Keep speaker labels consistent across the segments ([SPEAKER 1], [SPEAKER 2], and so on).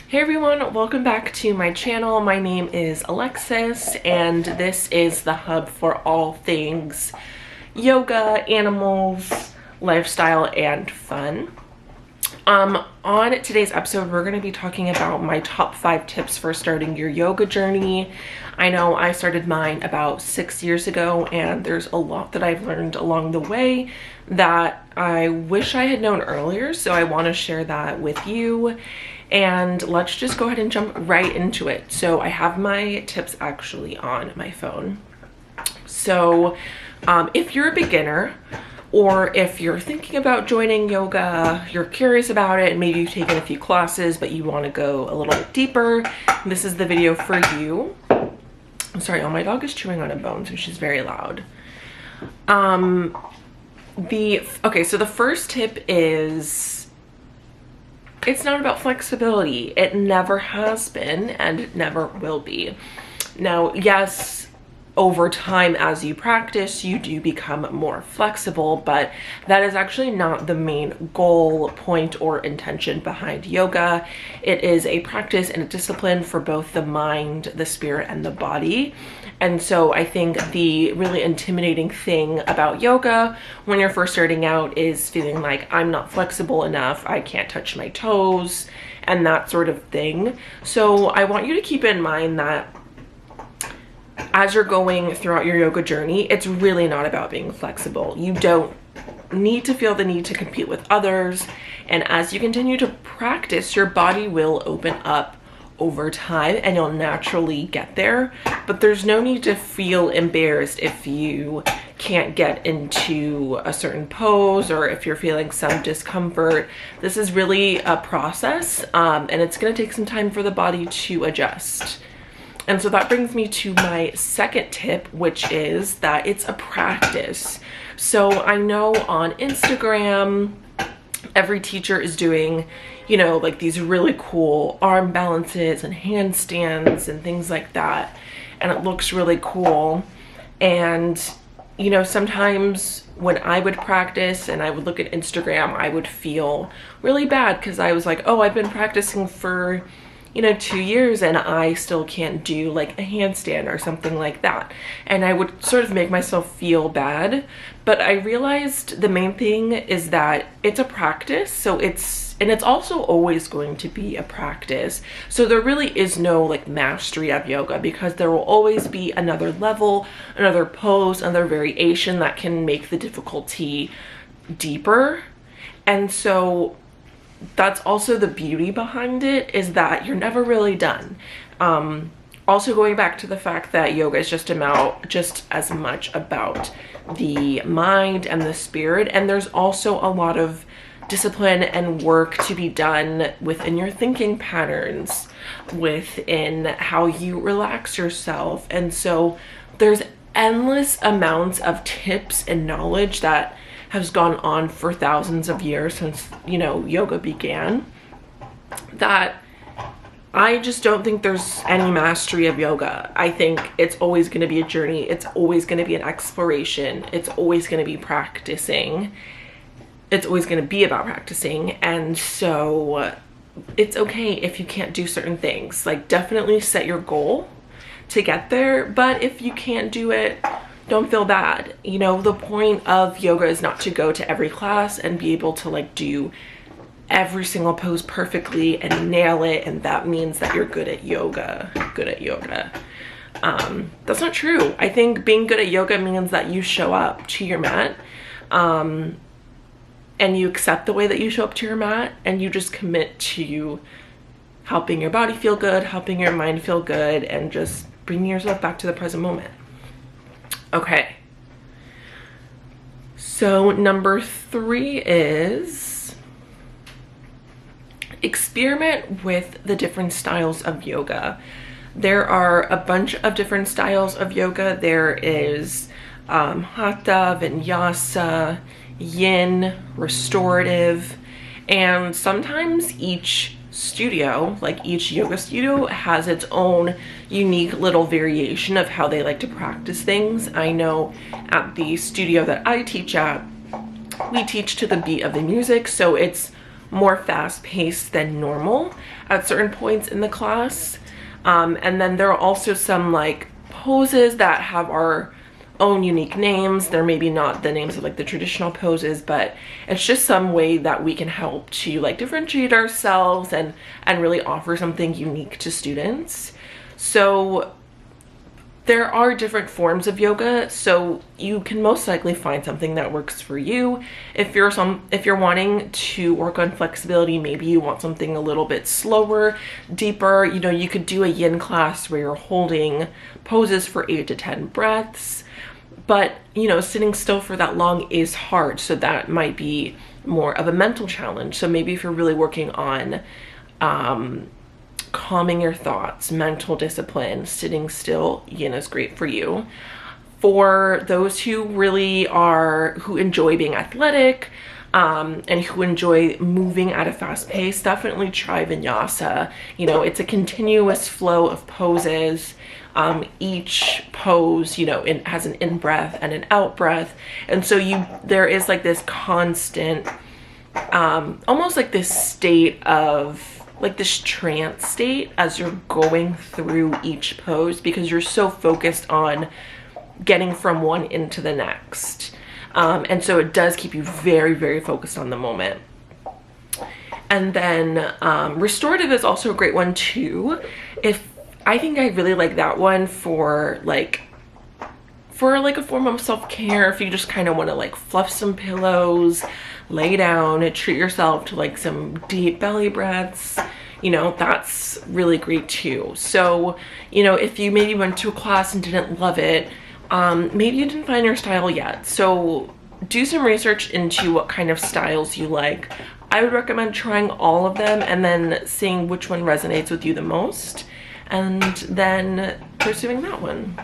[SPEAKER 1] Hey everyone, welcome back to my channel. My name is Alexis and this is the hub for all things yoga, animals, lifestyle, and fun. On today's episode, we're going to be talking about my top 5 tips for starting your yoga journey. I know I started mine about 6 years ago and there's a lot that I've learned along the way that I wish I had known earlier, so I want to share that with you. And let's just go ahead and jump right into it. So I have my tips actually on my phone. So if you're a beginner, or if you're thinking about joining yoga, you're curious about it, and maybe you've taken a few classes, but you want to go a little bit deeper, this is the video for you. I'm sorry, oh, my dog is chewing on a bone, so she's very loud. Okay, so the first tip is, it's not about flexibility. It never has been, and it never will be. Now, yes, over time as you practice, you do become more flexible, but that is actually not the main goal, point, or intention behind yoga. It is a practice and a discipline for both the mind, the spirit, and the body. And so I think the really intimidating thing about yoga when you're first starting out is feeling like I'm not flexible enough, I can't touch my toes, and that sort of thing. So I want you to keep in mind that as you're going throughout your yoga journey, it's really not about being flexible. You don't need to feel the need to compete with others. And as you continue to practice, your body will open up over time and you'll naturally get there. But there's no need to feel embarrassed if you can't get into a certain pose or if you're feeling some discomfort. This is really a process, and it's going to take some time for the body to adjust. And so that brings me to my second tip, which is that it's a practice. So I know on Instagram, every teacher is doing, like these really cool arm balances and handstands and things like that. And it looks really cool. And, sometimes when I would practice and I would look at Instagram, I would feel really bad because I was like, oh, I've been practicing for 2 years and I still can't do like a handstand or something like that. And I would sort of make myself feel bad. But I realized the main thing is that it's a practice. So it's also always going to be a practice. So there really is no like mastery of yoga because there will always be another level, another pose, another variation that can make the difficulty deeper. And so that's also the beauty behind it, is that you're never really done. Also going back to the fact that yoga is just as much about the mind and the spirit, and there's also a lot of discipline and work to be done within your thinking patterns, within how you relax yourself. And so there's endless amounts of tips and knowledge that has gone on for thousands of years since, yoga began, that I just don't think there's any mastery of yoga. I think it's always going to be a journey. It's always going to be an exploration. It's always going to be practicing. It's always going to be about practicing. And so it's okay if you can't do certain things. Like, definitely set your goal to get there. But if you can't do it, don't feel bad. The point of yoga is not to go to every class and be able to like do every single pose perfectly and nail it, and that means that you're good at yoga. That's not true. I think being good at yoga means that you show up to your mat, and you accept the way that you show up to your mat, and you just commit to helping your body feel good, helping your mind feel good, and just bringing yourself back to the present moment. Okay, so number 3 is experiment with the different styles of yoga. There are a bunch of different styles of yoga. There is Hatha, Vinyasa, Yin, restorative, and sometimes each studio, like each yoga studio, has its own unique little variation of how they like to practice things. I know at the studio that I teach at, we teach to the beat of the music, so it's more fast-paced than normal at certain points in the class. And then there are also some like poses that have our own unique names. They're maybe not the names of like the traditional poses, but it's just some way that we can help to like differentiate ourselves and really offer something unique to students. So there are different forms of yoga, so you can most likely find something that works for you. If you're wanting to work on flexibility, maybe you want something a little bit slower, deeper, you know, you could do a yin class where you're holding poses for 8 to 10 breaths. But, you know, sitting still for that long is hard, so that might be more of a mental challenge. So maybe if you're really working on calming your thoughts, mental discipline, sitting still, yin is great for you. For those who who enjoy being athletic, and who enjoy moving at a fast pace, definitely try vinyasa. You know, it's a continuous flow of poses. Each pose, you know, it has an in breath and an out breath. And so there is like this constant, almost like this state of, like this trance state as you're going through each pose, because you're so focused on getting from one into the next. And so it does keep you very, very focused on the moment. And then restorative is also a great one too. I think I really like that one for like a form of self-care. If you just kind of want to like fluff some pillows, lay down and treat yourself to like some deep belly breaths, you know, that's really great too. So, you know, if you maybe went to a class and didn't love it, maybe you didn't find your style yet. So do some research into what kind of styles you like. I would recommend trying all of them and then seeing which one resonates with you the most, and then pursuing that one.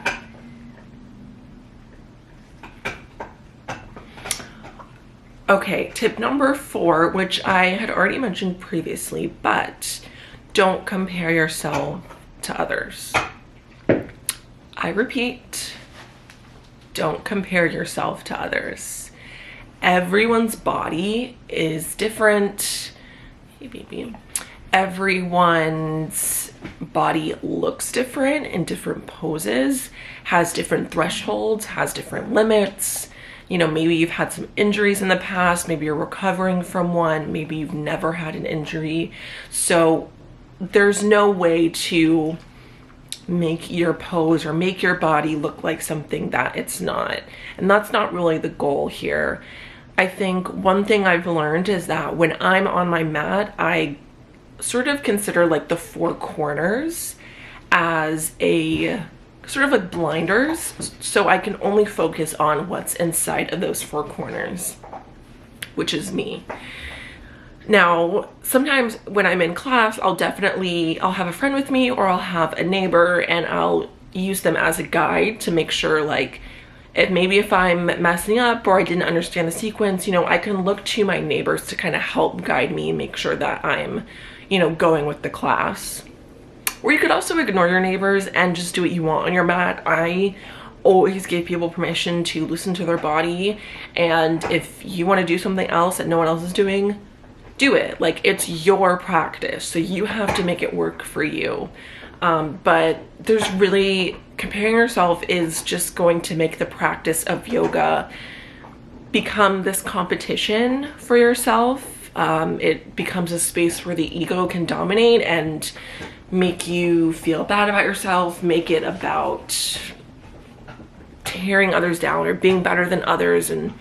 [SPEAKER 1] Okay, tip number 4, which I had already mentioned previously, but don't compare yourself to others. I repeat, don't compare yourself to others. Everyone's body is different. Hey, baby. Everyone's body looks different in different poses, has different thresholds, has different limits. You know, maybe you've had some injuries in the past, maybe you're recovering from one, maybe you've never had an injury. So there's no way to make your pose or make your body look like something that it's not. And that's not really the goal here. I think one thing I've learned is that when I'm on my mat, I sort of consider like the 4 corners as a sort of like blinders, so I can only focus on what's inside of those 4 corners, which is me. Now, sometimes when I'm in class, I'll have a friend with me, or I'll have a neighbor, and I'll use them as a guide to make sure, like, if I'm messing up or I didn't understand the sequence, you know, I can look to my neighbors to kind of help guide me and make sure that I'm, you know, going with the class. Or you could also ignore your neighbors and just do what you want on your mat. I always give people permission to listen to their body, and if you want to do something else that no one else is doing, do it. Like, it's your practice, so you have to make it work for you. But there's really, comparing yourself is just going to make the practice of yoga become this competition for yourself. It becomes a space where the ego can dominate and make you feel bad about yourself, make it about tearing others down or being better than others, and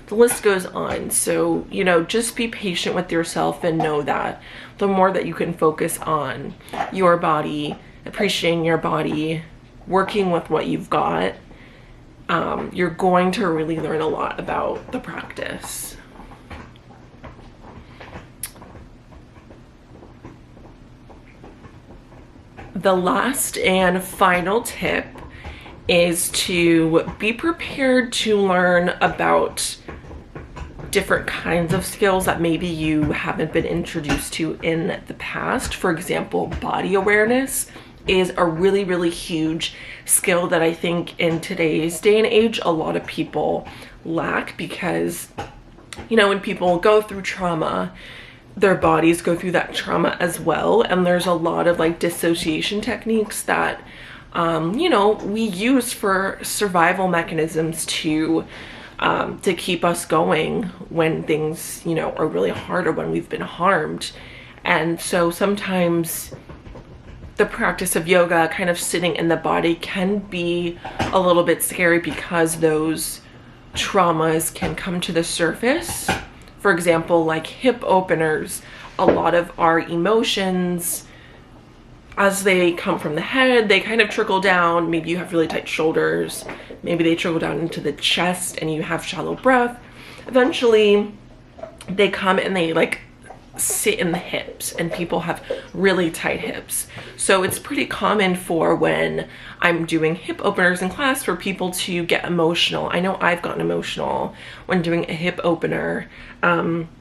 [SPEAKER 1] the list goes on. So, you know, just be patient with yourself and know that the more that you can focus on your body, appreciating your body, working with what you've got, you're going to really learn a lot about the practice. The last and final tip is to be prepared to learn about different kinds of skills that maybe you haven't been introduced to in the past. For example, body awareness is a really, really huge skill that I think in today's day and age a lot of people lack, because, you know, when people go through trauma, their bodies go through that trauma as well. And there's a lot of like dissociation techniques that, you know, we use for survival mechanisms to keep us going when things, you know, are really hard or when we've been harmed. And so sometimes the practice of yoga, kind of sitting in the body, can be a little bit scary because those traumas can come to the surface. For example, like hip openers, a lot of our emotions, as they come from the head, they kind of trickle down. Maybe you have really tight shoulders, maybe they trickle down into the chest and you have shallow breath. Eventually they come and they like sit in the hips, and people have really tight hips. So it's pretty common for when I'm doing hip openers in class for people to get emotional. I know I've gotten emotional when doing a hip opener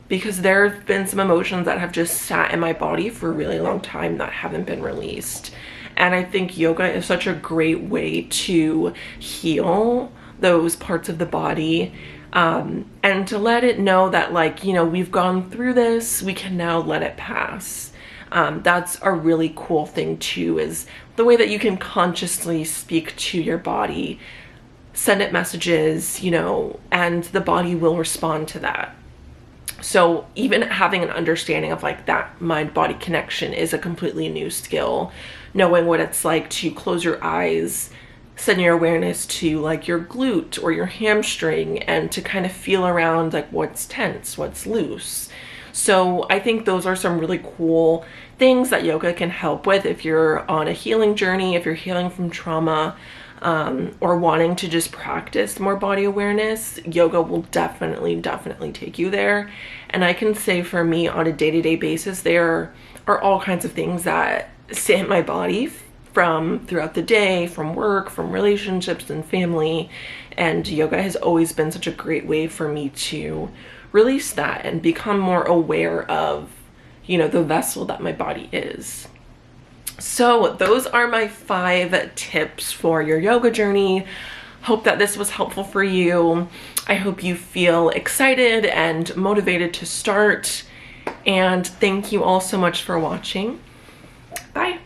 [SPEAKER 1] because there have been some emotions that have just sat in my body for a really long time that haven't been released. And I think yoga is such a great way to heal those parts of the body, and to let it know that, like, you know, we've gone through this, we can now let it pass. That's a really cool thing too, is the way that you can consciously speak to your body, send it messages, you know, and the body will respond to that. So even having an understanding of like that mind-body connection is a completely new skill. Knowing what it's like to close your eyes, send your awareness to like your glute or your hamstring, and to kind of feel around like what's tense, what's loose. So I think those are some really cool things that yoga can help with if you're on a healing journey, if you're healing from trauma, or wanting to just practice more body awareness. Yoga will definitely take you there. And I can say for me, on a day-to-day basis, there are all kinds of things that sit in my body from throughout the day, from work, from relationships and family. And yoga has always been such a great way for me to release that and become more aware of, you know, the vessel that my body is. So those are my 5 tips for your yoga journey. Hope that this was helpful for you. I hope you feel excited and motivated to start. And thank you all so much for watching. Bye.